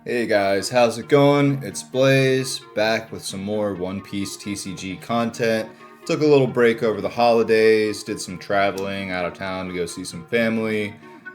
Hey guys, how's it going? It's Blaze, back with some more One Piece TCG content. Took a little break over the holidays, did some traveling out of town to go see some family.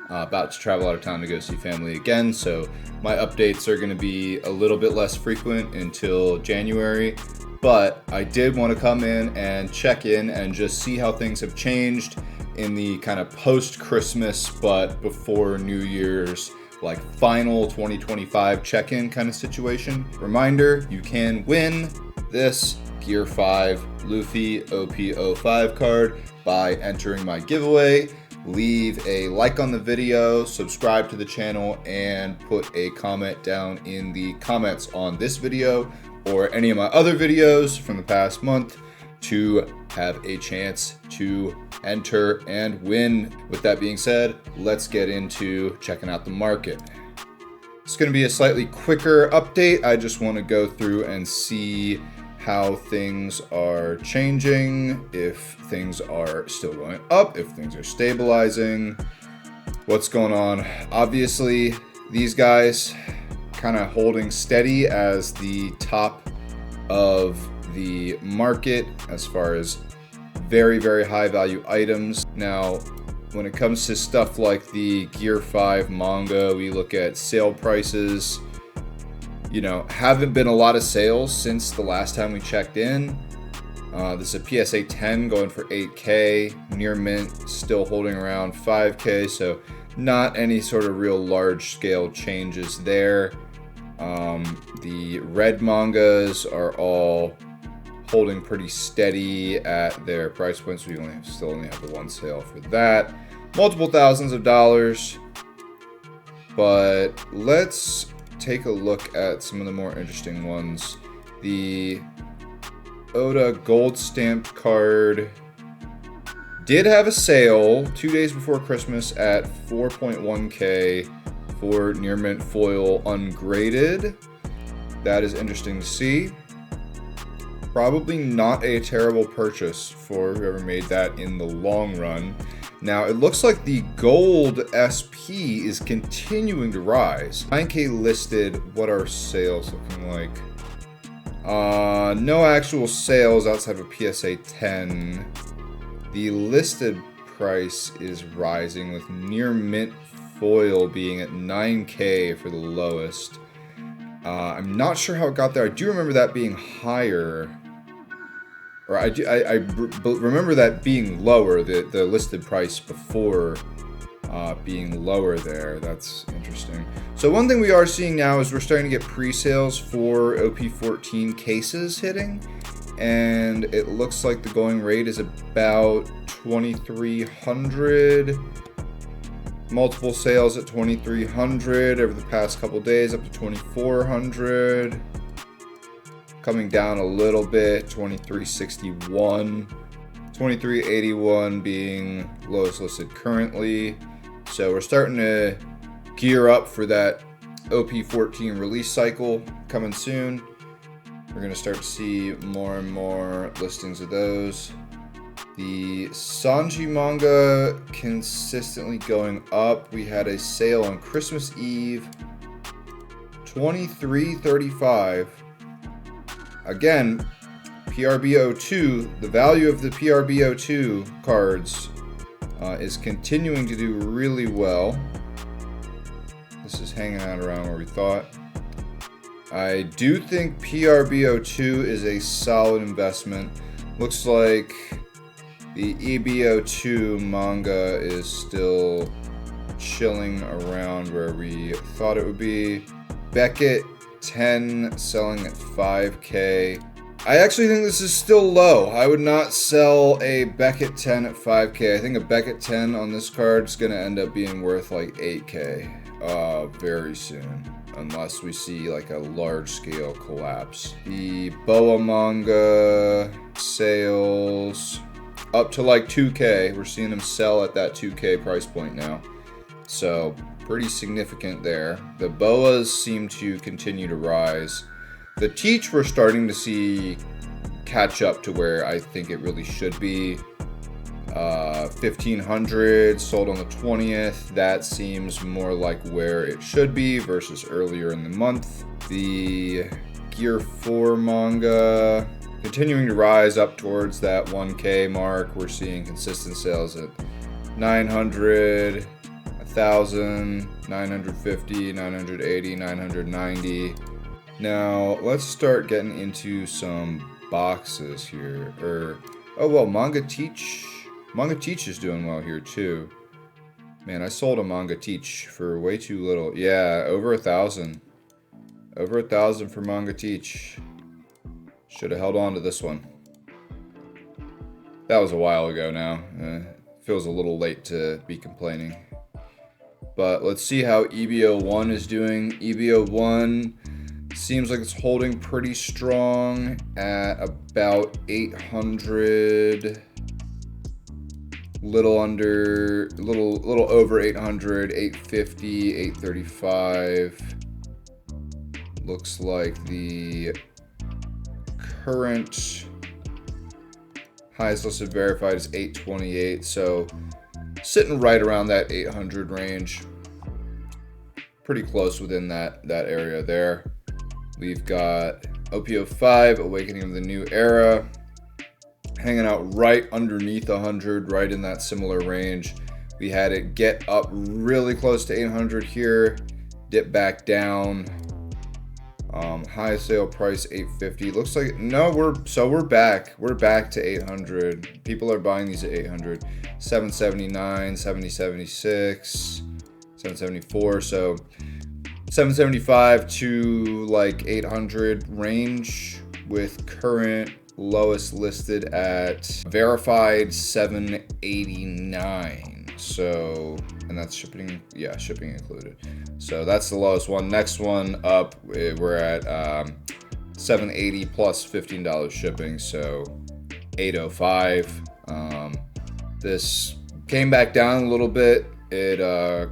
About to travel out of town to go see family again, so my updates are going to be a little bit less frequent until January. But I did want to come in and check in and just see how things have changed in the kind of post-Christmas but before New Year's, like final 2025 check-in kind of situation. Reminder, you can win this Gear 5 Luffy OP05 card by entering my giveaway. Leave a like on the video, subscribe to the channel, and put a comment down in the comments on this video or any of my other videos from the past month to have a chance to enter and win. With that being said, let's get into checking out the market. It's going to be a slightly quicker update. I just want to go through and see how things are changing, if things are still going up, if things are stabilizing, what's going on. Obviously, these guys kind of holding steady as the top of the market as far as very, very high value items. Now, when it comes to stuff like the Gear 5 manga, we look at sale prices. Haven't been a lot of sales since the last time we checked in. This is a PSA 10 going for 8K. Near mint still holding around 5K, so not any sort of real large scale changes there. The red mangas are all holding pretty steady at their price points. We still only have the one sale for that. Multiple thousands of dollars. But let's take a look at some of the more interesting ones. The Oda gold stamped card did have a sale 2 days before Christmas at 4.1K for near mint foil ungraded. That is interesting to see. Probably not a terrible purchase for whoever made that in the long run. Now, it looks like the gold SP is continuing to rise. 9K listed. What are sales looking like? No actual sales outside of a PSA 10. The listed price is rising, with near mint foil being at 9K for the lowest. I'm not sure how it got there. I do remember that being higher. Or I remember that being lower, the listed price before being lower there. That's interesting. So one thing we are seeing now is we're starting to get pre-sales for OP14 cases hitting. And it looks like the going rate is about 2,300. Multiple sales at 2,300 over the past couple days, up to 2,400. Coming down a little bit, 2361, 2381 being lowest listed currently. So we're starting to gear up for that OP14 release cycle coming soon. We're going to start to see more and more listings of those. The Sanji manga consistently going up. We had a sale on Christmas Eve, 2335. Again, PRBO2, the value of the PRBO2 cards is continuing to do really well. This is hanging out around where we thought. I do think PRBO2 is a solid investment. Looks like the EBO2 manga is still chilling around where we thought it would be. Beckett 10 selling at 5K. I actually think this is still low. I would not sell a Beckett 10 at 5K. I think a Beckett 10 on this card is going to end up being worth like 8K very soon, unless we see like a large scale collapse. The Boa manga sales up to like 2K. We're seeing them sell at that 2K price point now. So pretty significant there. The boas seem to continue to rise. The teach we're starting to see catch up to where I think it really should be. 1500 sold on the 20th. That seems more like where it should be versus earlier in the month. The Gear 4 manga continuing to rise up towards that 1K mark. We're seeing consistent sales at 900, 1000, 950, 980, 990. Now let's start getting into some boxes here. Oh well, Manga Teach is doing well here too. Man, I sold a Manga Teach for way too little. Yeah, over 1,000. Over 1,000 for Manga Teach. Should have held on to this one. That was a while ago now. Feels a little late to be complaining. But let's see how EBO1 is doing. EBO1 seems like it's holding pretty strong at about 800. Little over 800, 850, 835. Looks like the current highest listed verified is 828, so sitting right around that 800 range. Pretty close within that area there. We've got OPO5, Awakening of the New Era, hanging out right underneath 100, right in that similar range. We had it get up really close to 800 here, dip back down. Highest sale price 850. Looks like we're back. We're back to 800. People are buying these at 800. 779, 776, 774. So 775 to like 800 range, with current lowest listed at verified 789. So, and that's shipping, yeah, shipping included. So that's the lowest one. Next one up, we're at 780 plus $15 shipping, so 805. This came back down a little bit. It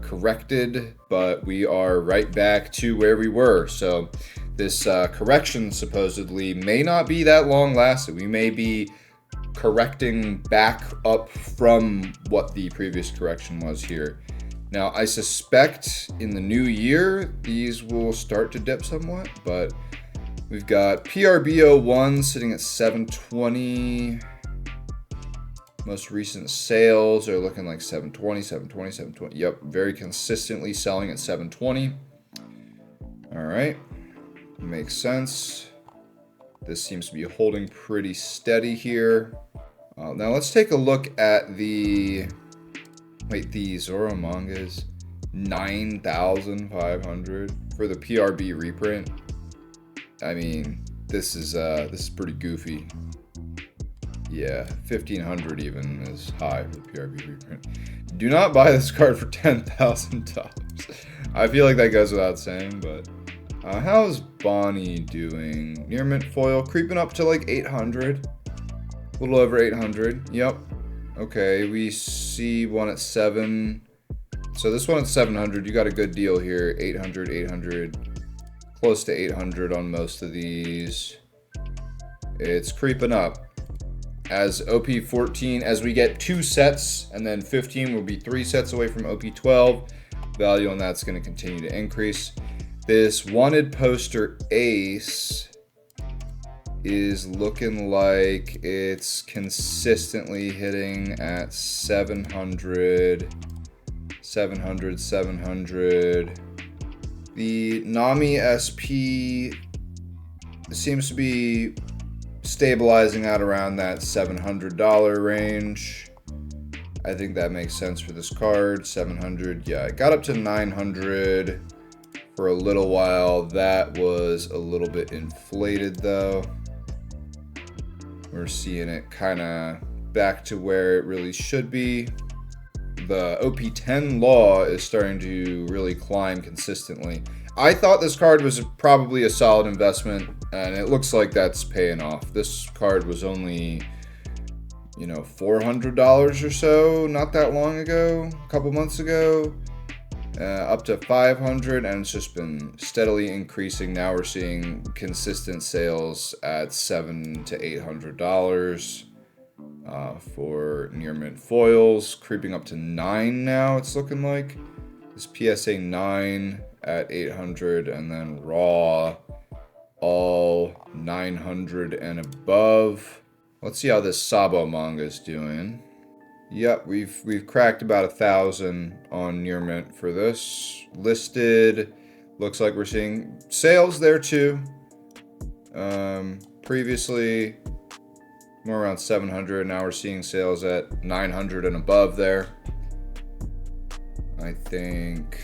corrected, but we are right back to where we were. So this correction supposedly may not be that long lasting. We may be correcting back up from what the previous correction was here. Now, I suspect in the new year, these will start to dip somewhat, but we've got PRBO1 sitting at 720. Most recent sales are looking like 720, 720, 720. Yep, very consistently selling at 720. All right, makes sense. This seems to be holding pretty steady here. Now let's take a look at the Zoro mangas. 9,500 for the PRB reprint. I mean, this is pretty goofy. Yeah, 1,500 even is high for the PRB reprint. Do not buy this card for $10,000. I feel like that goes without saying, but how's Bonnie doing? Near mint foil, creeping up to like 800. A little over 800. Yep. Okay, we see one at 7. So this one at 700, you got a good deal here. 800, 800. Close to 800 on most of these. It's creeping up. As OP14, as we get 2 sets, and then 15 will be 3 sets away from OP12. Value on that's going to continue to increase. This wanted poster Ace is looking like it's consistently hitting at 700, 700, 700. The Nami SP seems to be stabilizing out around that $700 range. I think that makes sense for this card. 700, yeah, it got up to 900 for a little while. That was a little bit inflated though. We're seeing it kind of back to where it really should be. The OP10 Law is starting to really climb consistently. I thought this card was probably a solid investment, and it looks like that's paying off. This card was only, $400 or so not that long ago, a couple months ago, up to 500, and it's just been steadily increasing. Now we're seeing consistent sales at $700 to $800. for near mint foils, creeping up to 9 now, it's looking like. This PSA 9 at 800, and then raw all 900 and above. Let's see how this Sabo manga is doing. Yep, we've cracked about 1,000 on near mint for this. Listed, looks like we're seeing sales there too. Previously more around 700. Now we're seeing sales at 900 and above there. I think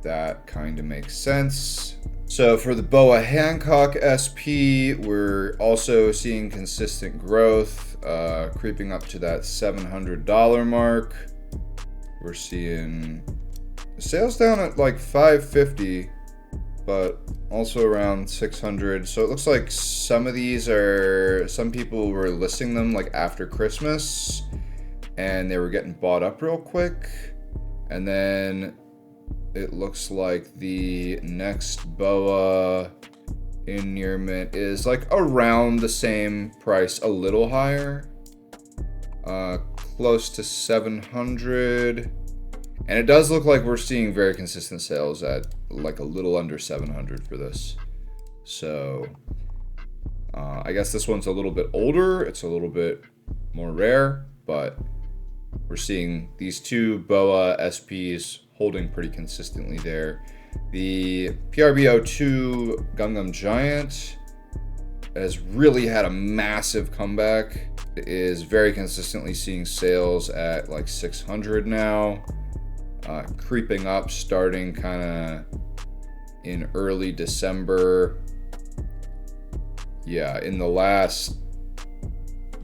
that kind of makes sense. So for the Boa Hancock SP, we're also seeing consistent growth, creeping up to that $700 mark. We're seeing sales down at like 550, but also around 600. So it looks like some of these some people were listing them like after Christmas and they were getting bought up real quick. And then it looks like the next boa in near mint is like around the same price, a little higher, close to 700. And it does look like we're seeing very consistent sales at like a little under 700 for this. So I guess this one's a little bit older. It's a little bit more rare, but we're seeing these two BOA SPs holding pretty consistently there. The PRBO2 Gundam Giant has really had a massive comeback. It is very consistently seeing sales at like 600 now. Creeping up starting kind of in early December. Yeah, in the last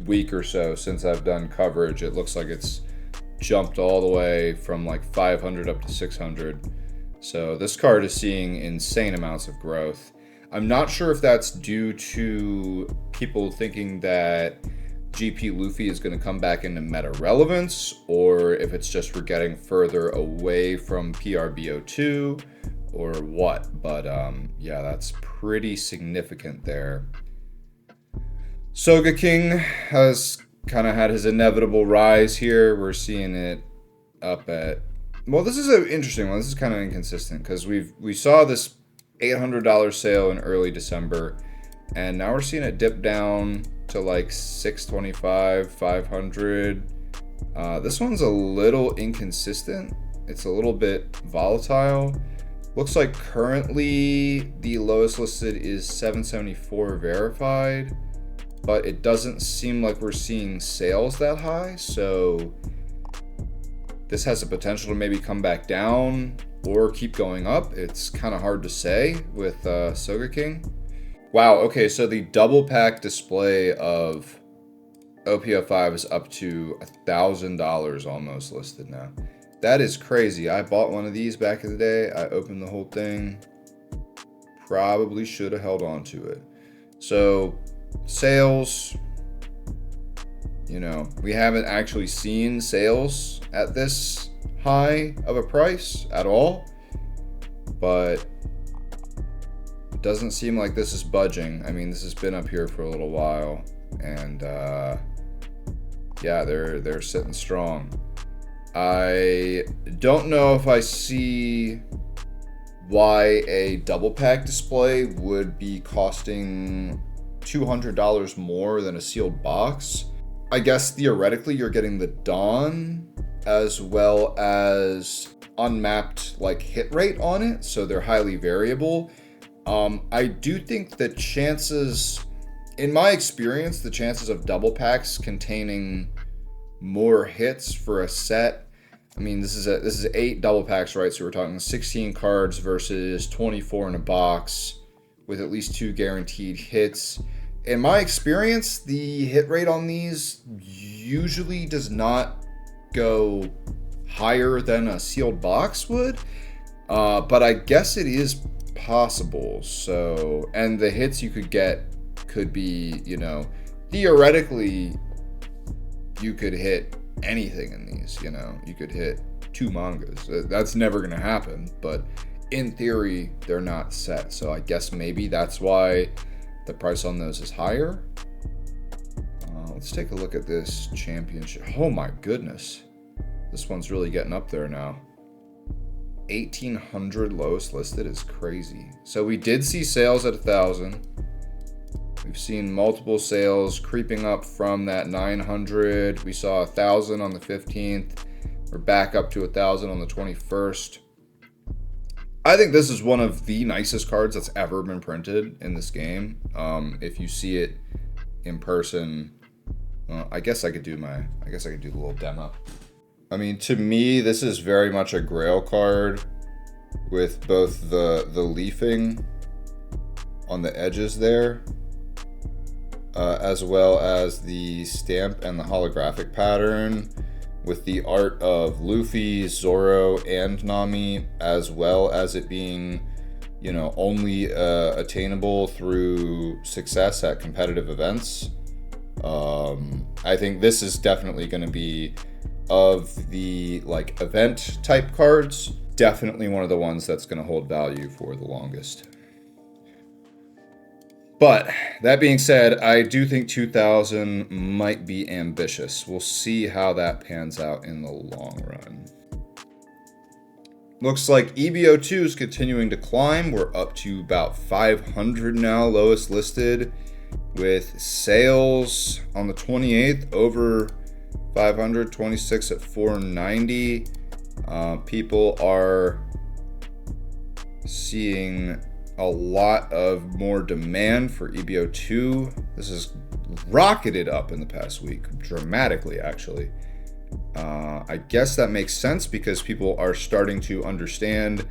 week or so since I've done coverage, it looks like it's jumped all the way from like 500 up to 600. So this card is seeing insane amounts of growth. I'm not sure if that's due to people thinking that GP Luffy is going to come back into meta relevance, or if it's just we're getting further away from PRBO2 or what. But yeah, that's pretty significant there. Soga King has kind of had his inevitable rise here. We're seeing it up at, well, this is an interesting one. This is kind of inconsistent because we saw this $800 sale in early December, and now we're seeing it dip down to like 625, 500. This one's a little inconsistent. It's a little bit volatile. Looks like currently the lowest listed is 774 verified, but it doesn't seem like we're seeing sales that high. So this has the potential to maybe come back down or keep going up. It's kind of hard to say with Soga King. Wow, okay, so the double pack display of OPO5 is up to $1,000 almost listed now. That is crazy. I bought one of these back in the day. I opened the whole thing. Probably should have held on to it. So sales, you know, we haven't actually seen sales at this high of a price at all, but it doesn't seem like this is budging. I mean, this has been up here for a little while, and yeah, they're sitting strong. I don't know if I see why a double pack display would be costing $200 more than a sealed box. I guess theoretically you're getting the Dawn as well as unmapped like hit rate on it, so they're highly variable. I do think the chances, in my experience, the chances of double packs containing more hits for a set, I mean, this is 8 double packs, right? So we're talking 16 cards versus 24 in a box with at least 2 guaranteed hits. In my experience, the hit rate on these usually does not go higher than a sealed box would, but I guess it is possible. So, and the hits you could get could be, you know, theoretically you could hit anything in these, you know, you could hit 2 mangas. That's never gonna happen, but in theory they're not set, so I guess maybe that's why the price on those is higher. Let's take a look at this championship. Oh my goodness. This one's really getting up there now. 1,800 lowest listed is crazy. So we did see sales at 1,000. We've seen multiple sales creeping up from that 900. We saw 1,000 on the 15th. We're back up to 1,000 on the 21st. I think this is one of the nicest cards that's ever been printed in this game. If you see it in person, I guess I could do the little demo. I mean, to me, this is very much a Grail card with both the leafing on the edges there, as well as the stamp and the holographic pattern with the art of Luffy, Zoro, and Nami, as well as it being, you know, only attainable through success at competitive events. I think this is definitely going to be, of the like event type cards, definitely one of the ones that's going to hold value for the longest. But that being said, I do think 2,000 might be ambitious. We'll see how that pans out in the long run. Looks like EBO2 is continuing to climb. We're up to about 500 now, lowest listed, with sales on the 28th over 526 at 490. People are seeing a lot of more demand for EBO2. This has rocketed up in the past week, dramatically actually. I guess that makes sense because people are starting to understand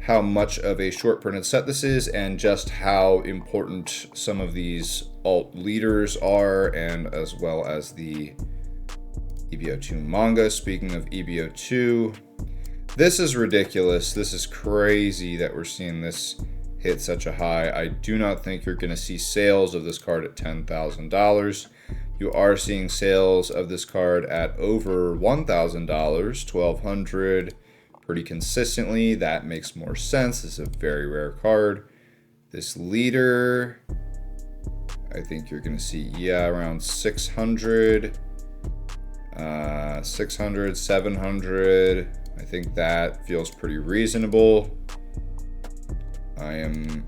how much of a short printed set this is and just how important some of these alt leaders are, and as well as the EBO2 manga. Speaking of EBO2, this is ridiculous. This is crazy that we're seeing this hit such a high. I do not think you're going to see sales of this card at $10,000. You are seeing sales of this card at over $1,000, $1,200, pretty consistently. That makes more sense. This is a very rare card. This leader, I think you're going to see, around 600. 600, 700. I think that feels pretty reasonable. I am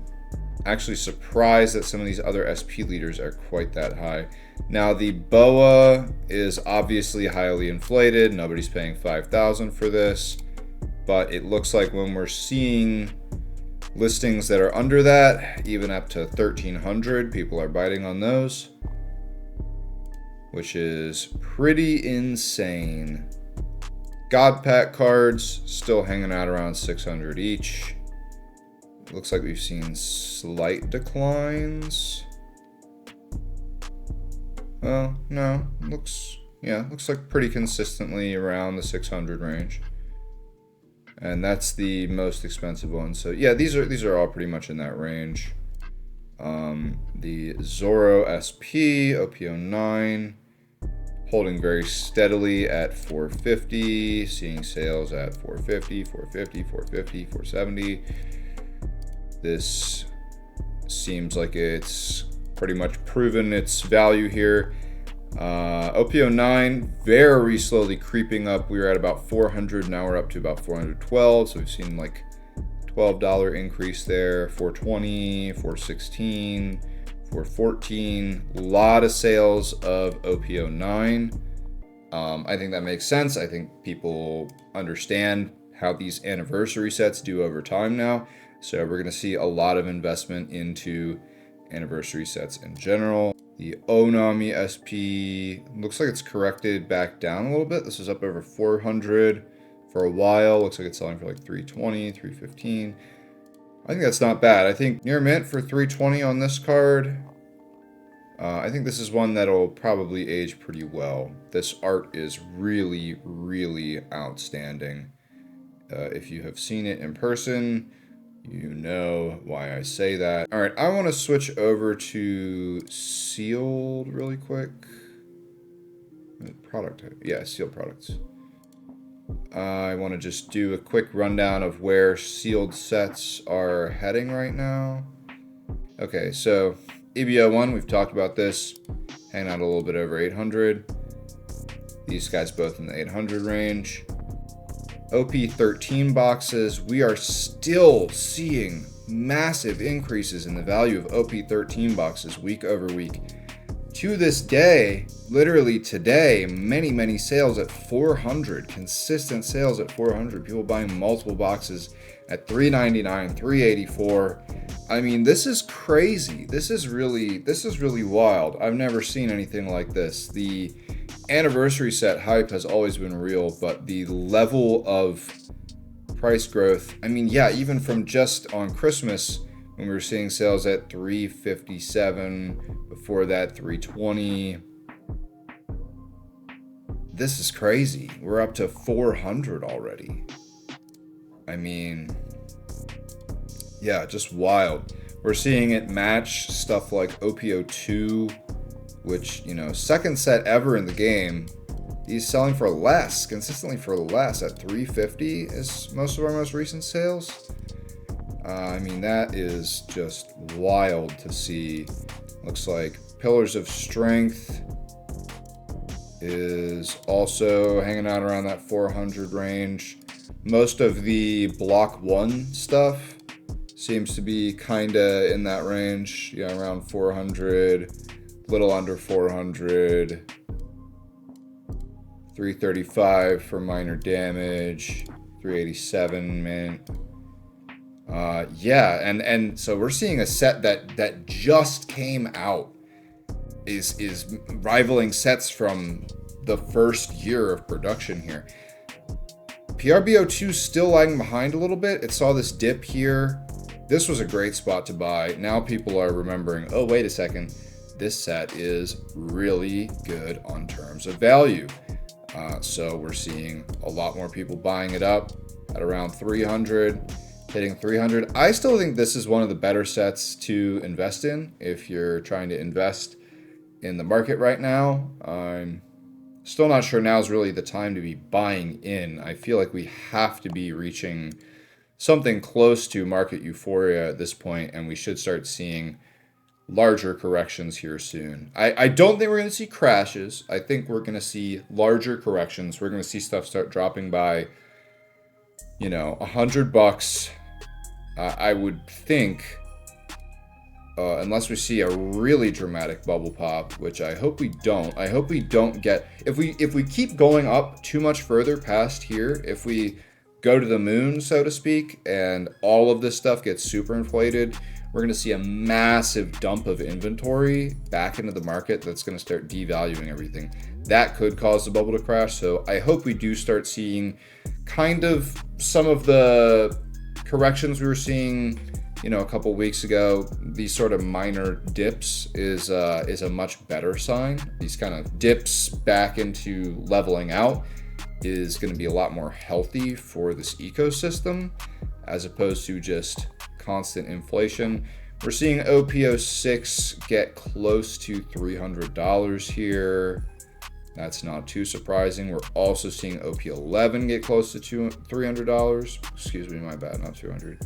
actually surprised that some of these other SP leaders are quite that high. Now the BOA is obviously highly inflated. Nobody's paying 5,000 for this, but it looks like when we're seeing listings that are under that, even up to 1,300, people are biting on those, which is pretty insane. God Pack cards still hanging out around 600 each. Looks like we've seen slight declines. Well, no, looks like pretty consistently around the 600 range. And that's the most expensive one. So yeah, these are all pretty much in that range. The Zoro SP OP09 holding very steadily at 450, seeing sales at 450, 450, 450, 470. This seems like it's pretty much proven its value here. OP09 very slowly creeping up. We were at about 400, now we're up to about 412, so we've seen like $12 increase there. 420, 416, 414. A lot of sales of OP09. I think that makes sense. I think people understand how these anniversary sets do over time now. So we're going to see a lot of investment into anniversary sets in general. The Onami SP looks like it's corrected back down a little bit. This was up over 400 for a while. Looks like it's selling for like 320, 315. I think that's not bad. I think near mint for 320 on this card. I think this is one that'll probably age pretty well. This art is really, really outstanding. If you have seen it in person, you know why I say that. All right, I want to switch over to sealed really quick. Product, yeah, sealed products. I want to just do a quick rundown of where sealed sets are heading right now. Okay, so EBO1, we've talked about this. hanging out a little bit over 800. These guys both in the 800 range. OP13 boxes, we are still seeing massive increases in the value of OP13 boxes week over week. To this day, literally today, many sales at 400, consistent sales at 400. People buying multiple boxes at $399, $384. I mean, this is crazy. This is really wild. I've never seen anything like this. The anniversary set hype has always been real, but the level of price growth, I mean, yeah, even from just on Christmas when we were seeing sales at $357, before that $320. This is crazy. We're up to 400 already. I mean, yeah, just wild. We're seeing it match stuff like OPO2, which, you know, second set ever in the game. He's selling for less, consistently for less, at $350 is most of our most recent sales. I mean, that is just wild to see. Looks like Pillars of Strength is also hanging out around that 400 range. Most of the Block 1 stuff seems to be kind of in that range. Yeah, around 400, little under 400. 335 for minor damage, 387 mint. Yeah, and so we're seeing a set that just came out is rivaling sets from the first year of production here. PRBO2 still lagging behind a little bit. It saw this dip here. This was a great spot to buy. Now people are remembering, oh, wait a second, this set is really good on terms of value. So we're seeing a lot more people buying it up at around 300, hitting 300. I still think this is one of the better sets to invest in if you're trying to invest in the market right now. I'm still not sure now is really the time to be buying in. I feel like we have to be reaching something close to market euphoria at this point, and we should start seeing larger corrections here soon. I don't think we're going to see crashes. I think we're going to see larger corrections. We're going to see stuff start dropping by, you know, $100. I would think, unless we see a really dramatic bubble pop, which I hope we don't. I hope we don't get, if we keep going up too much further past here, if we go to the moon, so to speak, and all of this stuff gets super inflated, we're going to see a massive dump of inventory back into the market that's going to start devaluing everything. That could cause the bubble to crash. So I hope we do start seeing kind of some of the corrections we were seeing, you know, a couple weeks ago. These sort of minor dips is a much better sign. These kind of dips back into leveling out is going to be a lot more healthy for this ecosystem as opposed to just constant inflation. We're seeing OPO6 get close to $300 here. That's not too surprising. We're also seeing OP11 get close to $300. Excuse me, my bad, not 200.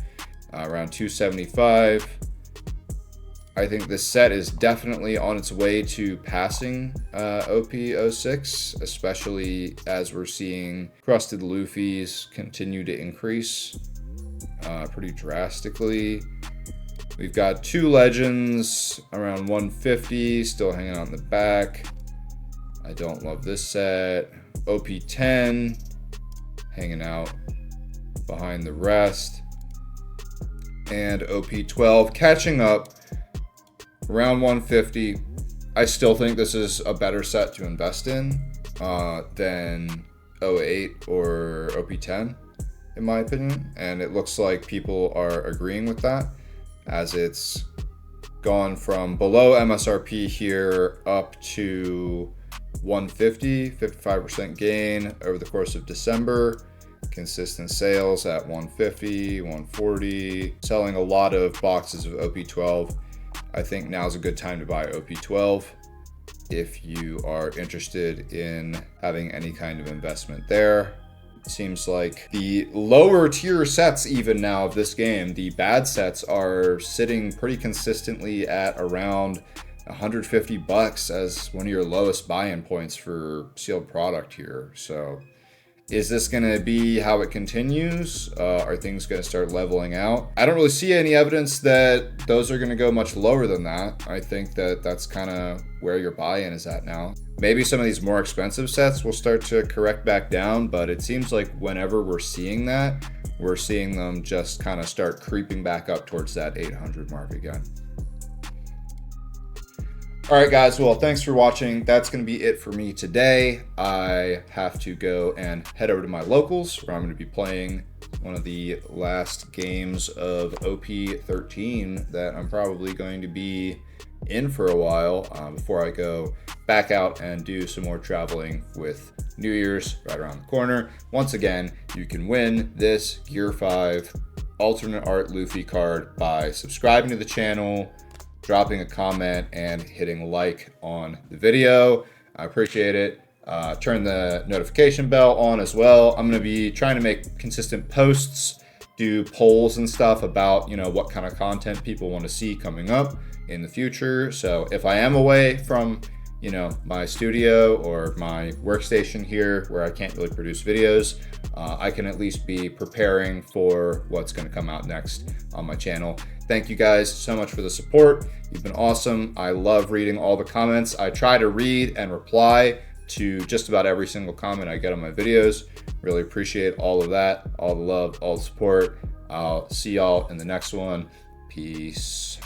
Around 275. I think this set is definitely on its way to passing OP06, especially as we're seeing Crusted Luffy's continue to increase pretty drastically. We've got two legends around 150, still hanging on the back. I don't love this set. OP10 hanging out behind the rest. And OP12 catching up around 150. I still think this is a better set to invest in than 08 or OP10, in my opinion. And it looks like people are agreeing with that, as it's gone from below MSRP here up to 150, 55% gain over the course of December. Consistent sales at 150, 140, selling a lot of boxes of OP12. I think now's a good time to buy OP12 if you are interested in having any kind of investment there. It seems like the lower tier sets even now of this game, the bad sets, are sitting pretty consistently at around $150 as one of your lowest buy-in points for sealed product here. So is this going to be how it continues? Are things going to start leveling out? I don't really see any evidence that those are going to go much lower than that. I think that that's kind of where your buy-in is at now. Maybe some of these more expensive sets will start to correct back down, but it seems like whenever we're seeing that, we're seeing them just kind of start creeping back up towards that 800 mark again. All right, guys. Well, thanks for watching. That's going to be it for me today. I have to go and head over to my locals where I'm going to be playing one of the last games of OP13 that I'm probably going to be in for a while before I go back out and do some more traveling with New Year's right around the corner. Once again, you can win this Gear 5 alternate art Luffy card by subscribing to the channel, dropping a comment, and hitting like on the video. I appreciate it. Turn the notification bell on as well. I'm going to be trying to make consistent posts, do polls and stuff about, what kind of content people want to see coming up in the future. So if I am away from, my studio or my workstation here where I can't really produce videos, I can at least be preparing for what's going to come out next on my channel. Thank you guys so much for the support. You've been awesome. I love reading all the comments. I try to read and reply to just about every single comment I get on my videos. Really appreciate all of that, all the love, all the support. I'll see y'all in the next one. Peace.